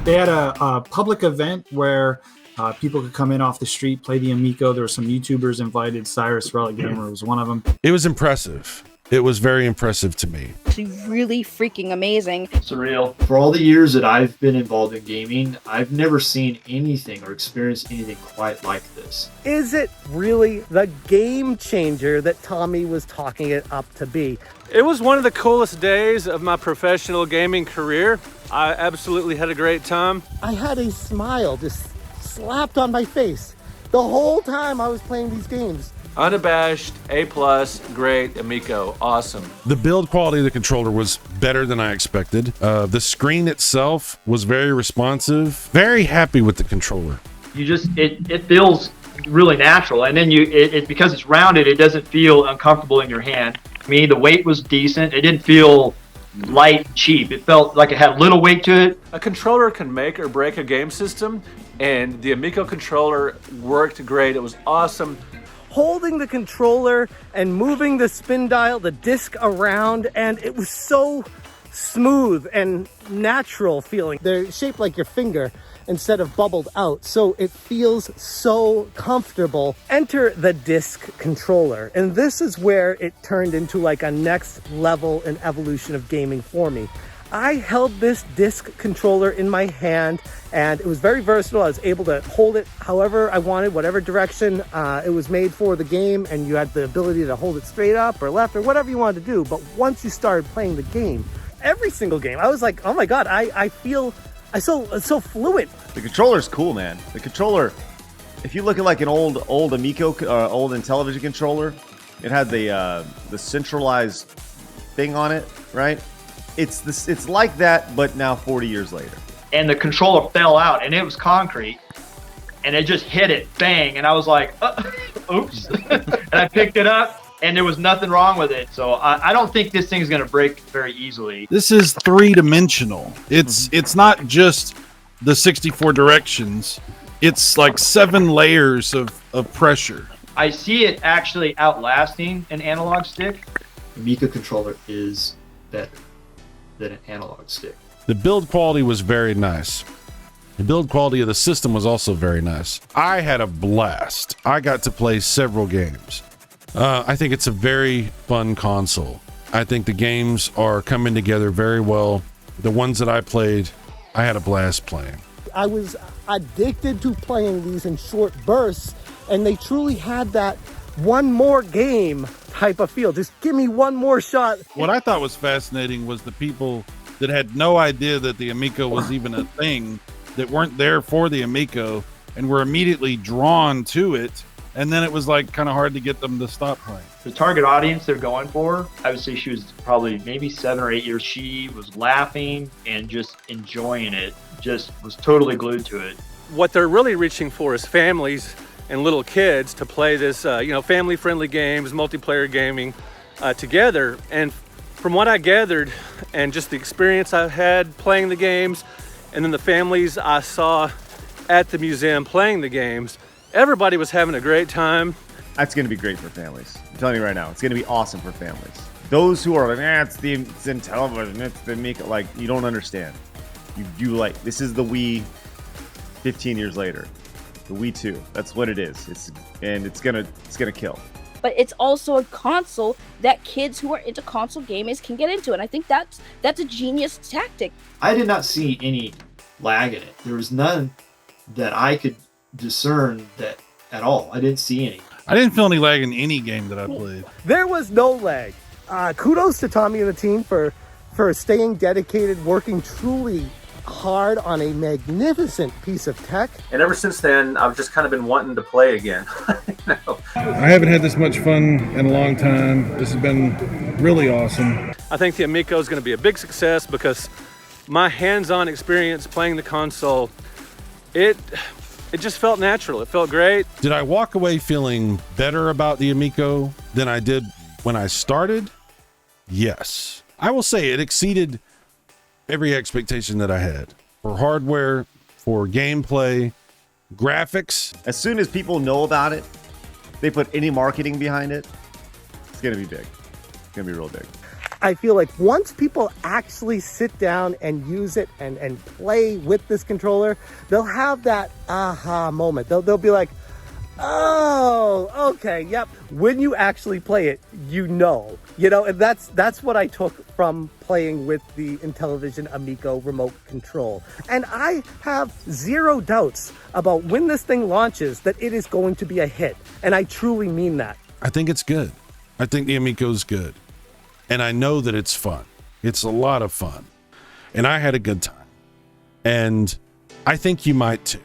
They had a public event where people could come in off the street, play the Amico. There were some YouTubers invited. Cyrus Relic Gamer was one of them. It was impressive. It was very impressive to me. Actually really freaking amazing. Surreal. For all the years that I've been involved in gaming, I've never seen anything or experienced anything quite like this. Is it really the game changer that Tommy was talking it up to be? It was one of the coolest days of my professional gaming career. I absolutely had a great time. I had a smile just slapped on my face the whole time I was playing these games. Unabashed, A+, great, Amico, awesome. The build quality of the controller was better than I expected. The screen itself was very responsive. Very happy with the controller. You just, it feels really natural. And then because it's rounded, it doesn't feel uncomfortable in your hand. To me, the weight was decent. It didn't feel light and cheap. It felt like it had little weight to it. A controller can make or break a game system, and the Amico controller worked great. It was awesome. Holding the controller and moving the spin dial, the disc around, and it was so smooth and natural feeling. They're shaped like your finger instead of bubbled out, so it feels so comfortable. Enter the disc controller, and this is where it turned into like a next level in evolution of gaming for me. I held this disc controller in my hand, and it was very versatile. I was able to hold it however I wanted, whatever direction it was made for the game, and you had the ability to hold it straight up or left or whatever you wanted to do. But once you started playing the game, every single game, I was like, oh my God, I feel so fluid. The controller's cool, man. The controller, if you look at like an old Amico, old Intellivision controller, it had the centralized thing on it, right? It's like that, but now 40 years later. And the controller fell out, and it was concrete, and it just hit it, bang, and I was like, oops. And I picked it up, and there was nothing wrong with it. So I don't think this thing's going to break very easily. This is three-dimensional. It's not just the 64 directions. It's like 7 layers of pressure. I see it actually outlasting an analog stick. The Amico controller is better than an analog stick. The build quality was very nice. The build quality of the system was also very nice. I had a blast. I got to play several games. I think it's a very fun console. I think the games are coming together very well. The ones that I played, I had a blast playing. I was addicted to playing these in short bursts, and they truly had that one more game type of feel. Just give me one more shot. What I thought was fascinating was the people that had no idea that the Amico was even a thing, that weren't there for the Amico and were immediately drawn to it. And then it was like kind of hard to get them to stop playing. The target audience they're going for, I would say she was probably maybe 7 or 8 years. She was laughing and just enjoying it, just was totally glued to it. What they're really reaching for is families and little kids to play this, family-friendly games, multiplayer gaming together. And from what I gathered, and just the experience I had playing the games, and then the families I saw at the museum playing the games, everybody was having a great time. That's going to be great for families. I'm telling you right now, it's going to be awesome for families. Those who are like, it's in television, it's the Amico, like, you don't understand. You like, this is the Wii 15 years later. The Wii 2. That's what it is. It's gonna kill. But it's also a console that kids who are into console gamers can get into, and I think that's a genius tactic. I did not see any lag in it. There was none that I could discern that at all. I didn't see any. I didn't feel any lag in any game that I played. There was no lag. Kudos to Tommy and the team for staying dedicated, working truly hard on a magnificent piece of tech. And ever since then, I've just kind of been wanting to play again. I haven't had this much fun in a long time. This has been really awesome. I think the Amico is going to be a big success because my hands-on experience playing the console, it just felt natural. It felt great. Did I walk away feeling better about the Amico than I did when I started? Yes. I will say it exceeded every expectation that I had for hardware, for gameplay, graphics. As soon as people know about it, they put any marketing behind it, It's gonna be big. It's gonna be real big. I feel like once people actually sit down and use it and play with this controller, they'll have that aha moment. They'll be like, oh, okay, yep. When you actually play it, and that's what I took from playing with the Intellivision Amico remote control. And I have zero doubts about when this thing launches that it is going to be a hit. And I truly mean that. I think it's good. I think the Amico's good. And I know that it's fun. It's a lot of fun. And I had a good time. And I think you might too.